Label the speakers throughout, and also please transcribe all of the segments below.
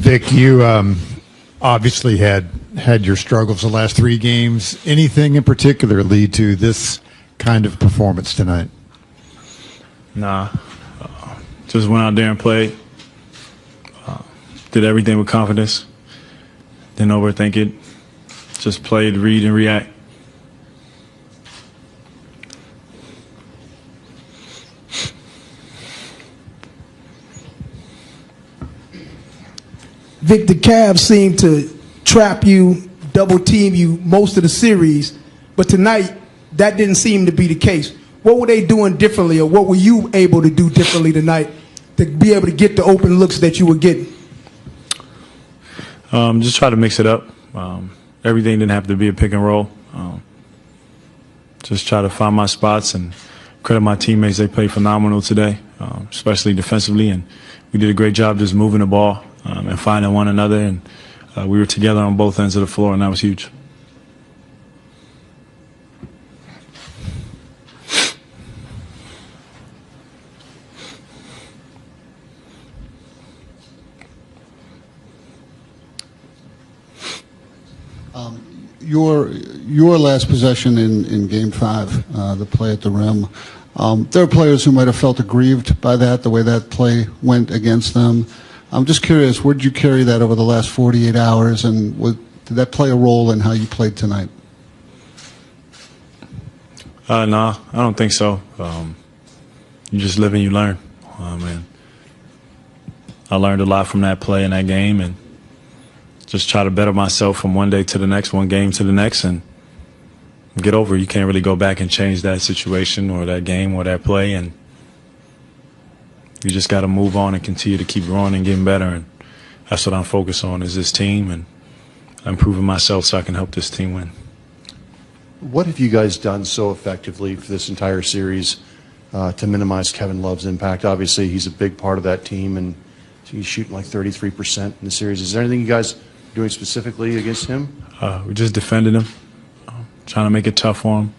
Speaker 1: Vic, you obviously had your struggles the last 3 games. Anything in particular lead to this kind of performance tonight?
Speaker 2: Nah. Just went out there and played. Did everything with confidence. Didn't overthink it. Just played, read, and react.
Speaker 3: Vic, the Cavs seem to trap you, double team you most of the series, but tonight that didn't seem to be the case. What were they doing differently, or what were you able to do differently tonight to be able to get the open looks that you were getting?
Speaker 2: Just try to mix it up. Everything didn't have to be a pick and roll. Just try to find my spots and credit my teammates. They played phenomenal today, especially defensively, and we did a great job just moving the ball and finding one another, and we were together on both ends of the floor, and that was huge.
Speaker 4: Your last possession in Game 5, the play at the rim, there are players who might have felt aggrieved by that, the way that play went against them. I'm just curious, where did you carry that over the last 48 hours, and did that play a role in how you played tonight?
Speaker 2: No, I don't think so. You just live and you learn. And I learned a lot from that play in that game, and just try to better myself from one day to the next, one game to the next, and get over it. You can't really go back and change that situation or that game or that play, and you just got to move on and continue to keep growing and getting better. And that's what I'm focused on, is this team and improving myself so I can help this team win.
Speaker 5: What have you guys done so effectively for this entire series to minimize Kevin Love's impact? Obviously, he's a big part of that team, and he's shooting like 33% in the series. Is there anything you guys are doing specifically against him?
Speaker 2: We just defended him, trying to make it tough for him.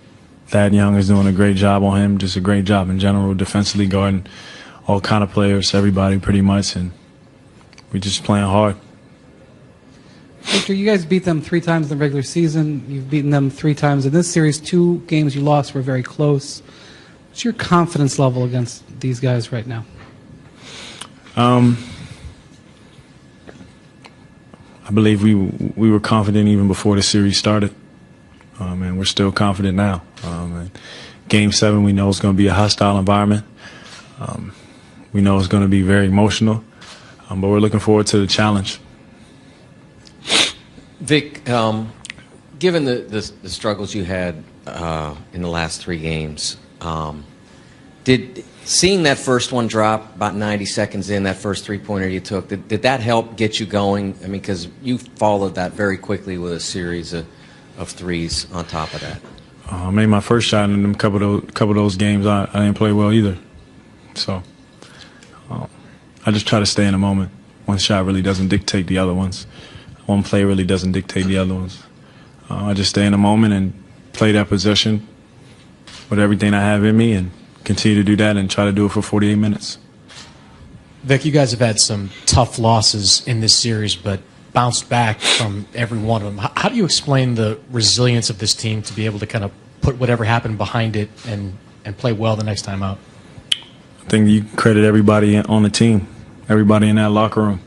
Speaker 2: Thad Young is doing a great job on him, just a great job in general, defensively guarding all kind of players, everybody pretty much, and we're just playing hard.
Speaker 6: Victor, you guys beat them 3 times in the regular season. You've beaten them 3 times in this series. 2 games you lost were very close. What's your confidence level against these guys right now?
Speaker 2: I believe we were confident even before the series started, and we're still confident now. Game 7, we know it's going to be a hostile environment. We know it's going to be very emotional, but we're looking forward to the challenge.
Speaker 7: Vic, given the struggles you had in the last 3 games, did seeing that first one drop about 90 seconds in, that first 3-pointer you took, did that help get you going? I mean, because you followed that very quickly with a series of threes on top of that. I
Speaker 2: made my first shot in a couple of those games. I didn't play well either. So I just try to stay in the moment. One shot really doesn't dictate the other ones. One play really doesn't dictate the other ones. I just stay in the moment and play that possession with everything I have in me and continue to do that and try to do it for 48 minutes.
Speaker 8: Vic, you guys have had some tough losses in this series, but bounced back from every one of them. How do you explain the resilience of this team to be able to kind of put whatever happened behind it and play well the next time out?
Speaker 2: I think you credit everybody on the team, everybody in that locker room.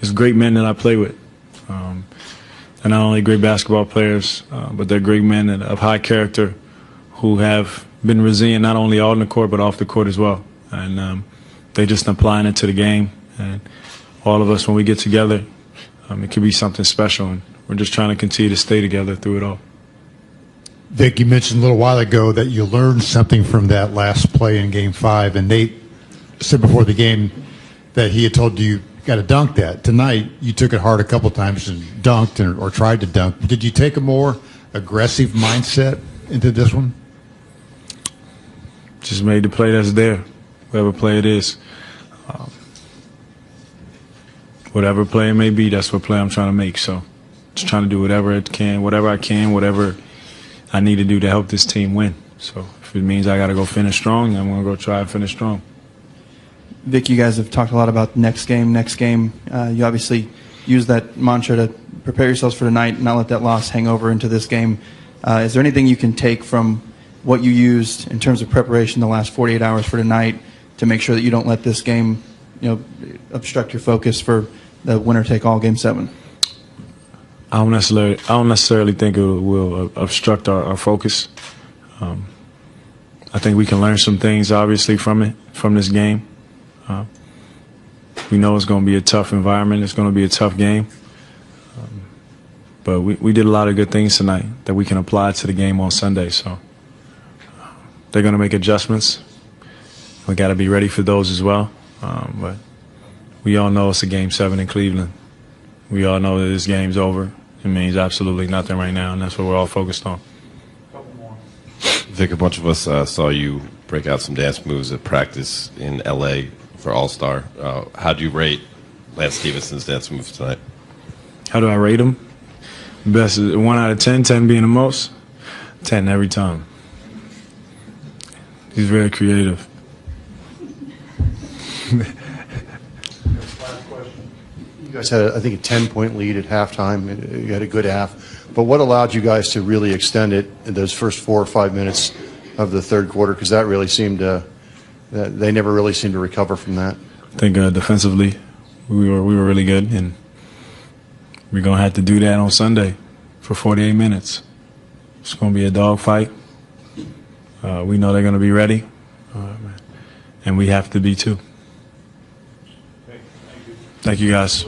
Speaker 2: It's great men that I play with. They're not only great basketball players, but they're great men of high character who have been resilient not only on the court but off the court as well. And they're just applying it to the game. And all of us, when we get together, it could be something special. And we're just trying to continue to stay together through it all.
Speaker 1: Vic, you mentioned a little while ago that you learned something from that last play in Game 5, and Nate said before the game that he had told you got to dunk that. Tonight, you took it hard a couple times and dunked or tried to dunk. Did you take a more aggressive mindset into this one?
Speaker 2: Just made the play that's there, whatever play it is. Whatever play it may be, that's what play I'm trying to make. So just trying to do whatever I can, whatever I need to do to help this team win. So if it means I got to go finish strong, I'm going to go try and finish strong.
Speaker 9: Vic, you guys have talked a lot about next game, next game. You obviously use that mantra to prepare yourselves for tonight, not let that loss hang over into this game. Is there anything you can take from what you used in terms of preparation the last 48 hours for tonight to make sure that you don't let this game, obstruct your focus for the winner-take-all Game 7?
Speaker 2: I don't necessarily think it will obstruct our focus. I think we can learn some things, obviously, from this game. We know it's going to be a tough environment. It's going to be a tough game. But we did a lot of good things tonight that we can apply to the game on Sunday. So they're going to make adjustments. We got to be ready for those as well. But we all know it's a Game 7 in Cleveland. We all know that this game's over. It means absolutely nothing right now, and that's what we're all focused on.
Speaker 10: Vic, a bunch of us saw you break out some dance moves at practice in L.A. for All-Star. How do you rate Lance Stevenson's dance moves tonight?
Speaker 2: How do I rate him? Best is 1 out of 10, 10 being the most. 10 every time. He's very creative.
Speaker 5: You guys had, I think, a 10-point lead at halftime. You had a good half. But what allowed you guys to really extend it in those first 4 or 5 minutes of the third quarter? Because that really seemed to, they never really seemed to recover from that.
Speaker 2: I think defensively, we were really good, and we're gonna have to do that on Sunday for 48 minutes. It's gonna be a dogfight. We know they're gonna be ready, and we have to be too. Thank you guys.